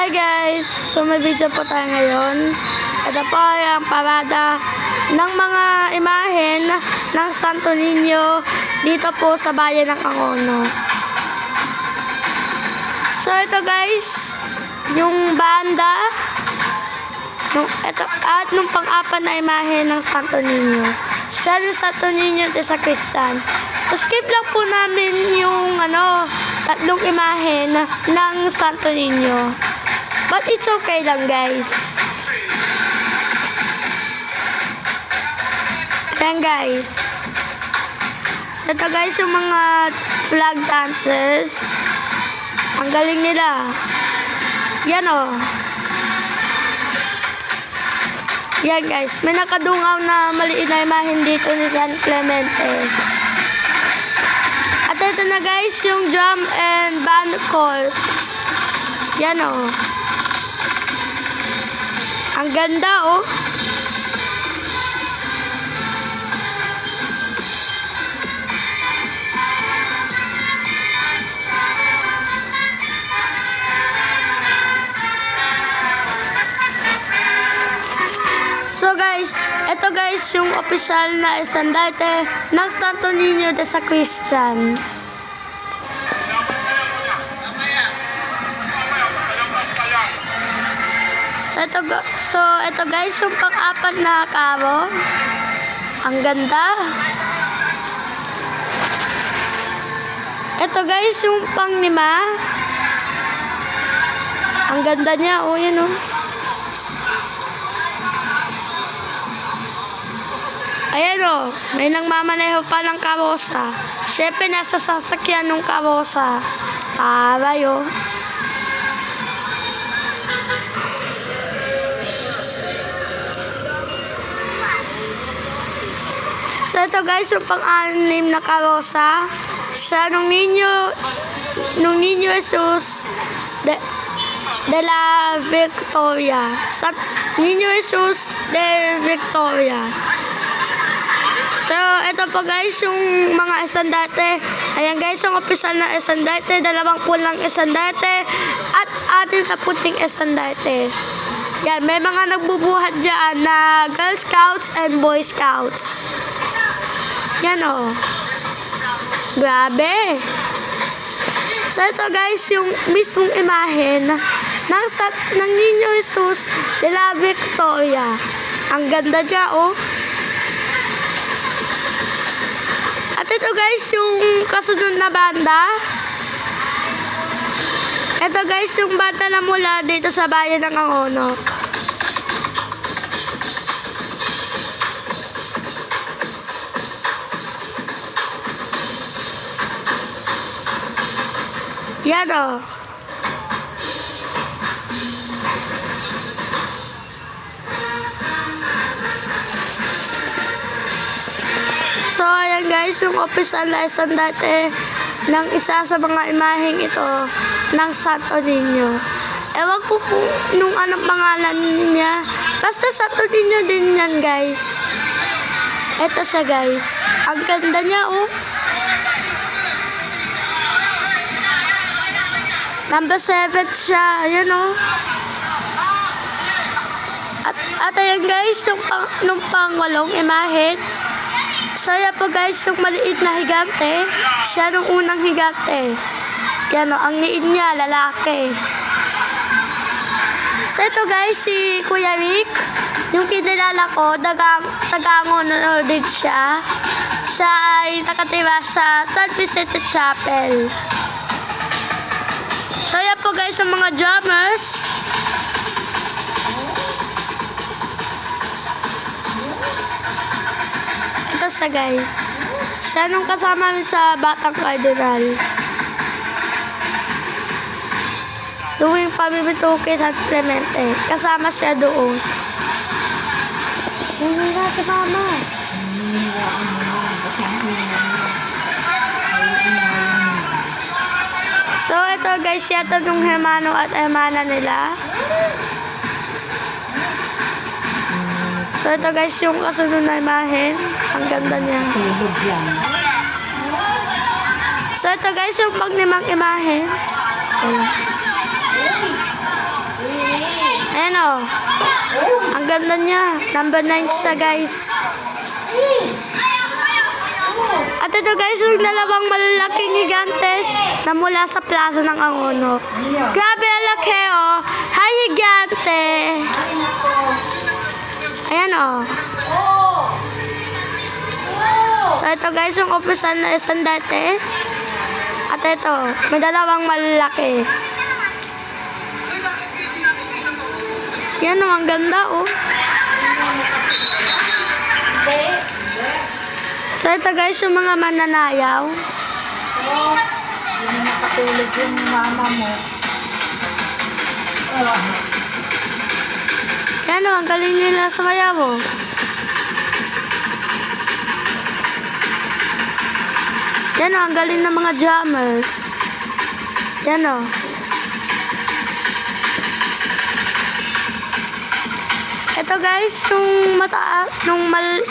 Hi guys! So may video po tayo ngayon. Ito po ay ang parada ng mga imahen ng Santo Niño dito po sa bayan ng Angono. So ito guys, yung banda nung pang-apat na imahen ng Santo Niño. Siya yung Santo Niño de sa Cristan. Skip lang po namin yung tatlong imahen ng Santo Niño. But it's okay lang guys. Ayan guys. So ito guys yung mga flag dancers. Ang galing nila. Yan o. Yan guys. May nakadungaw na maliit na imahen dito ni San Clemente. At ito na guys yung drum and band corps. Yan o. Ang ganda oh. So guys, ito guys yung opisyal na estandarte ng Santo Niño de sa Cristan. So ito guys yung pang-apat na karo. Ang ganda. Ito guys yung pang-lima. Ang ganda niya. Oh, yan oh. Ayan o, may nangmamaneho pa ng karosa. Siyempre nasa sasakyan ng karosa. Aray o. So ito guys, yung pang-anim na karosa. Siya nung Niño Jesus de la Victoria. Sa Niño Jesus de Victoria. So, ito po guys, yung mga estandarte. Ayan guys, yung opisyal na estandarte, 20 lang estandarte, at 60 estandarte. Yan, may mga nagbubuhat dyan na Girl Scouts and Boy Scouts. Yan o. Grabe. So, ito guys, yung mismong imahen ng Niño Jesus de la Victoria. Ang ganda dyan o. At ito guys, yung kasunod na banda. Ito guys, yung banda na mula dito sa bayan ng Angono. Yan o. So, ayan guys, yung opisyal na estandarte ng isa sa mga imaheng ito ng Santo Niño. Ewan ko kung nung anong pangalan niya. Basta Santo Niño din yan guys. Ito siya guys. Ang ganda niya oh. Number 7 siya. Ayan oh. At ayan guys, nung pang-walong imahen. So, yan po guys, yung maliit na higante, siya nung unang higante. Yan o, ang liit niya, lalaki. So, ito guys, si Kuya Rick, yung kinilala ko, taga-Angono din siya. Siya ay nakatira sa San Vicente Chapel. So, yan po guys, yung mga drummers. Ito siya guys. Siya nung kasama namin sa Batang Cardinal. Tuwing pamimito kay San Clemente. Kasama siya doon. Hindi na si Mama. So ito guys, yata nung hermano at hermana nila. So, ito guys, yung kasunod na imahen. Ang ganda niya. So, ito guys, yung pag-limang imahen. Ayan o. Ang ganda niya. Number 9 siya, guys. At ito guys, yung dalawang malalaking higantes na mula sa plaza ng Angono. Grabe ang laki oh. Hi higante! Ayan oh. So ito guys, yung opisan na isang dati. At ito, may dalawang malalaki. Yan oh, ang ganda oh. So ito guys, yung mga mananayaw. Hindi nakatulog yung mama mo. Yan o, ang galing nila sumayaw o. Yan o, ang galing ng mga drummers. Yan o. Ito guys,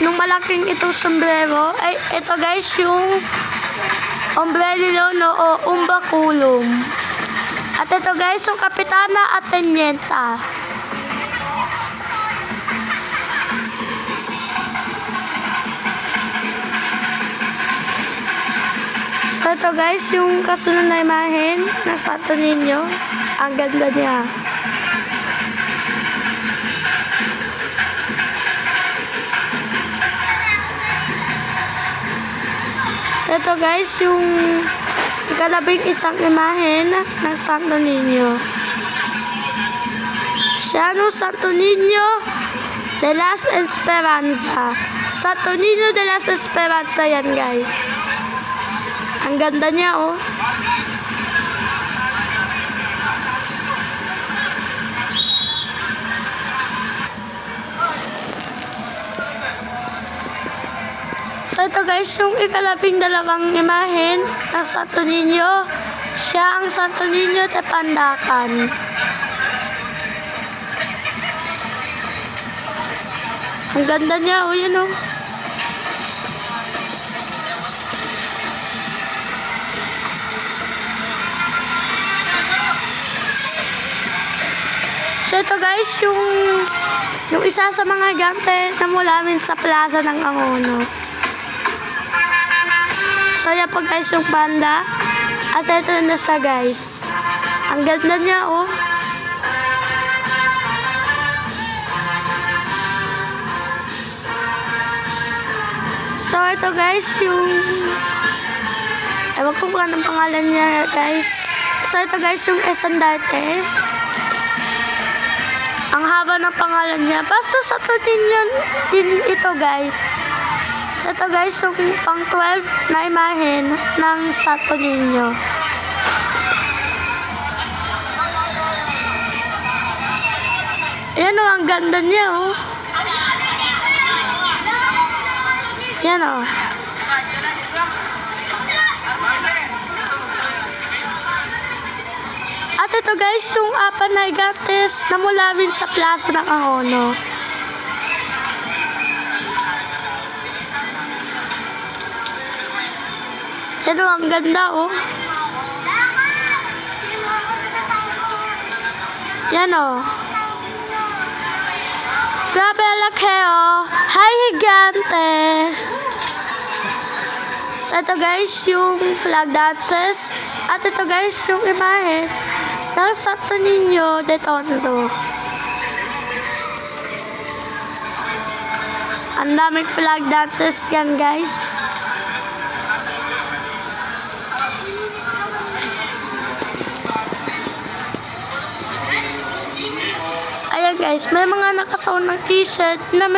nung malaking itong sombrero, ay ito guys yung ombrello no, o umbakulum. At ito guys, yung kapitana at tenyenta. So ito guys, yung kasunod na imahen na Santo Niño. Ang ganda niya. So ito guys, yung ikalabing-isang imahen ng Santo Niño. Siya nung Santo Niño de las Esperanza. Santo Niño de las Esperanza yan guys. Ang ganda niya oh. So ito guys, yung ikalabing-dalawang imahen ng Santo Niño. Siya ang Santo Niño de Pandacan. Ang ganda niya, o yun o. So ito guys, yung isa sa mga gante na mula sa plaza ng Angono. So yan po guys yung panda. At ito na siya guys. Ang ganda niya oh. So ito guys yung ewan ko kung anong pangalan niya guys. So ito guys yung estandarte. Ang haba ng pangalan niya. Basta sa tunin yan din ito guys. So ito guys yung pang 12 na imahen ng Santo Niño. Yan o, ang ganda niya oh. Yan o. At ito guys, yung apat na higantes na mula rin sa plaza ng Angono. Yan o, ang ganda oh. Yan o. Grabe ang laki oh. Hi higante! So ito guys, yung flag dances. At ito guys, yung imahen ng Santo Niño de Tondo. Ang daming flag dances yan guys. Ayan guys, may mga nakasuot ng t-shirt na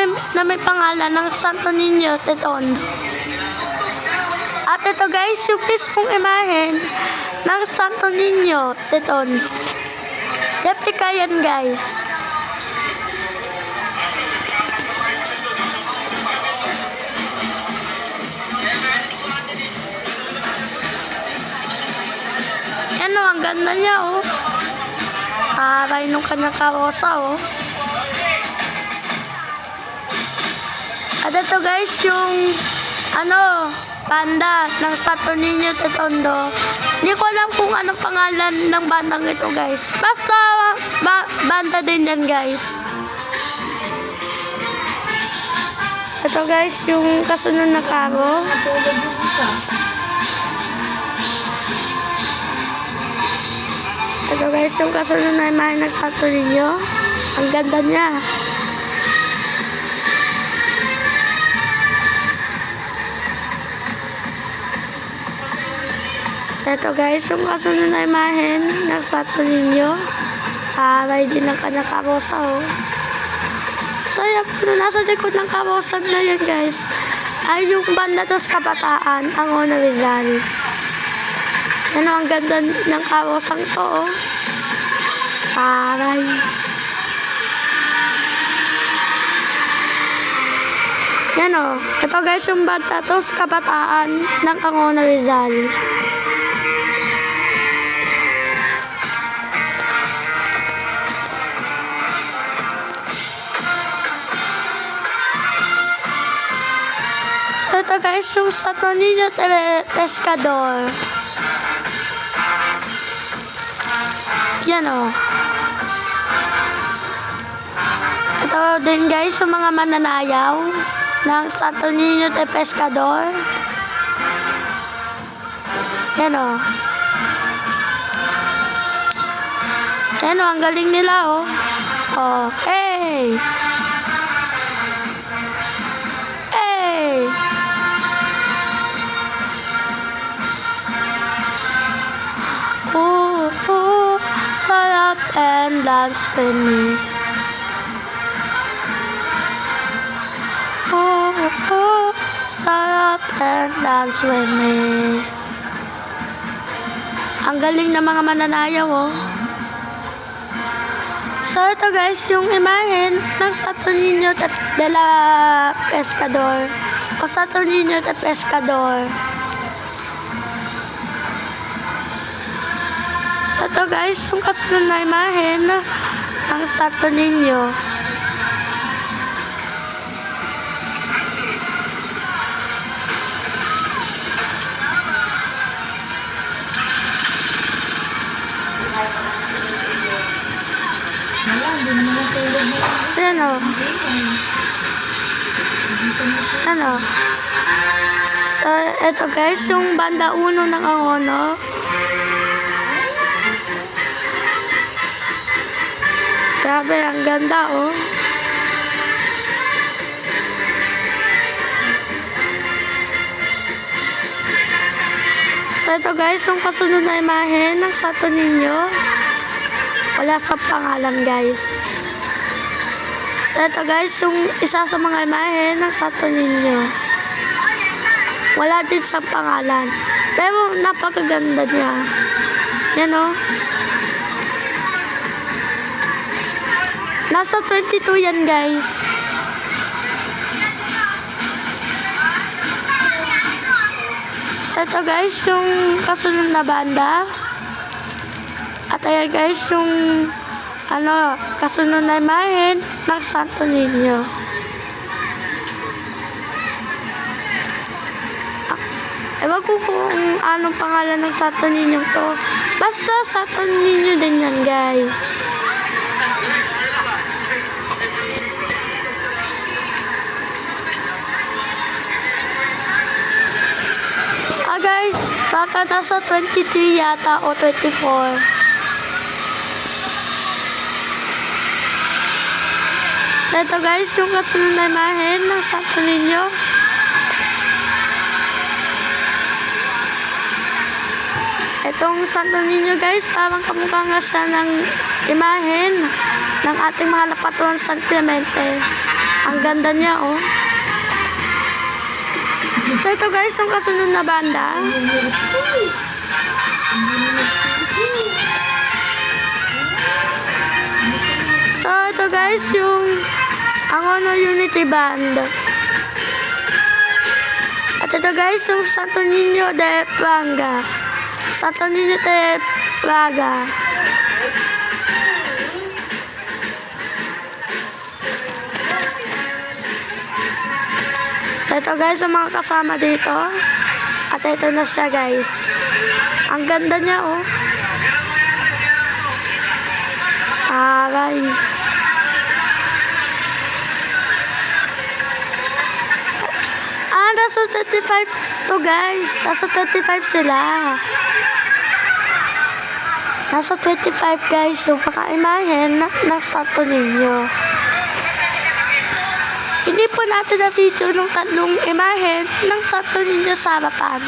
may pangalan ng Santo Niño de Tondo. At ito guys, yung mismong imahen ng Santo Niño de Tondo. Replika yan guys. Yan o, ang ganda niya oh. Aray nung kanyang karosa oh. At ito guys, yung panda ng Santo Niño de Tondo Hindi ko alam kung anong pangalan ng bandang ito, guys. Basta, banda din yan, guys. So, ito, guys, yung kasunod na karo. Natulog yung isa. Ito, guys, yung kasunod na imahe ng Santo Niño. Ang ganda niya. Ito guys, yung kasunod na imahe ng Santo Niño. May din ng kanyang karosa, oh. So, yan po, nasa likod ng karosa na yan, guys, ay yung banda dos kabataan, ang Ona Rizal. Yan, oh, ang ganda ng karosang to, oh. Aray. Yan, oh. Ito guys, yung banda dos kabataan ng Ona Rizal. So, ito guys, yung Santo Niño de Pescador. Yan, o. Ito din guys, yung mga mananayaw ng Santo Niño de Pescador. Yan, o. Yan, o. Ang galing nila, o. Oh, hey! Hey! Sarap and dance with me. Sarap and dance with me. Ang galing ng mga mananayaw, oh. So, ito guys, yung imahen ng Santo Niño de la Pescador o Santo Niño de Pescador. Ito guys, yung kasunod na imahe ng Santo Niño. Wala, hindi naman natulog mo. Ayan, o. Ayan, o. So, ito guys, yung banda uno ng Angono. Grabe, ang ganda, oh. So, ito guys, yung kasunod na imahe ng Santo Niño. Wala sa pangalan, guys. So, ito guys, yung isa sa mga imahe ng Santo Niño. Wala din sa pangalan. Pero, napakaganda niya. Yan, oh. Nasa 22 yan, guys. So, ito guys, yung kasunod na banda. At ayan guys, yung kasunod na imahen ng Santo Niño. Ewan ko kung anong pangalan ng Santo Niño to. Basta Santo Niño din yan, guys. Guys, baka nasa 23 yata o 24. So, ito guys, yung kasunod na imahen ng Santo Niño. Itong Santo Niño guys, parang kamukha nga siya ng imahen ng ating mahal na patron San Clemente. Ang ganda niya, oh. So, ito guys, yung kasunod na banda. So, ito guys, yung Angono Unity Band. At ito guys, yung Santo Niño de Praga. Santo Niño de Praga. So, ito guys, yung mga kasama dito. At ito na siya, guys. Ang ganda niya, oh. Aray. Nasa 35 to, guys. Nasa 25 sila. Nasa 25, guys, yung pagka-imahen ng Santo Niño. Hindi po natin na-video ng tatlong imahen ng Santo Niño sa harapan.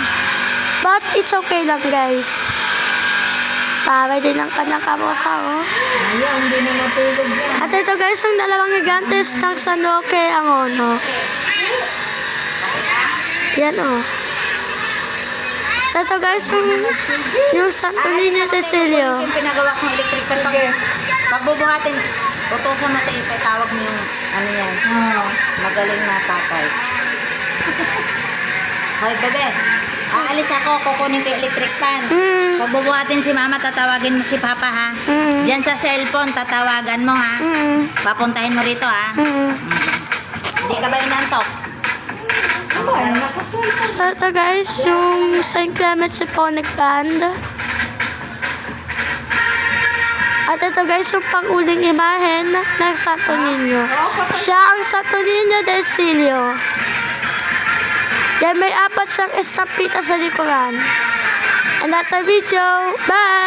But it's okay lang, guys. Para din ang kanyang karosa, oh. Ayaw, hindi na matulog yan. At ito, guys, yung dalawang gigantes ng San Roque Angono. Yan, oh. So, ito, guys, yung Santo Niño de Silio. Yung pinagawa kong electric fan. Pagbubuhatin, utusan natin ipatawag mo yung ano yan. Magaling na tatay. Hoy, bebe. Aalis ako, kukunin ko yung electric fan. Pagbubuhatin si mama, tatawagin mo si papa, ha? Diyan sa cellphone, tatawagan mo, ha? Papuntahin mo rito, ha? Hindi ka ba inantok? Ay, nakasal ka. So, ito, guys, yung St. Clement Symphonic Band. At ito, guys, yung panguling imahen ng Santo Niño. Siya ang Santo Niño del Silio. Yan, may 4 siyang estampita sa likuran. And that's our video. Bye!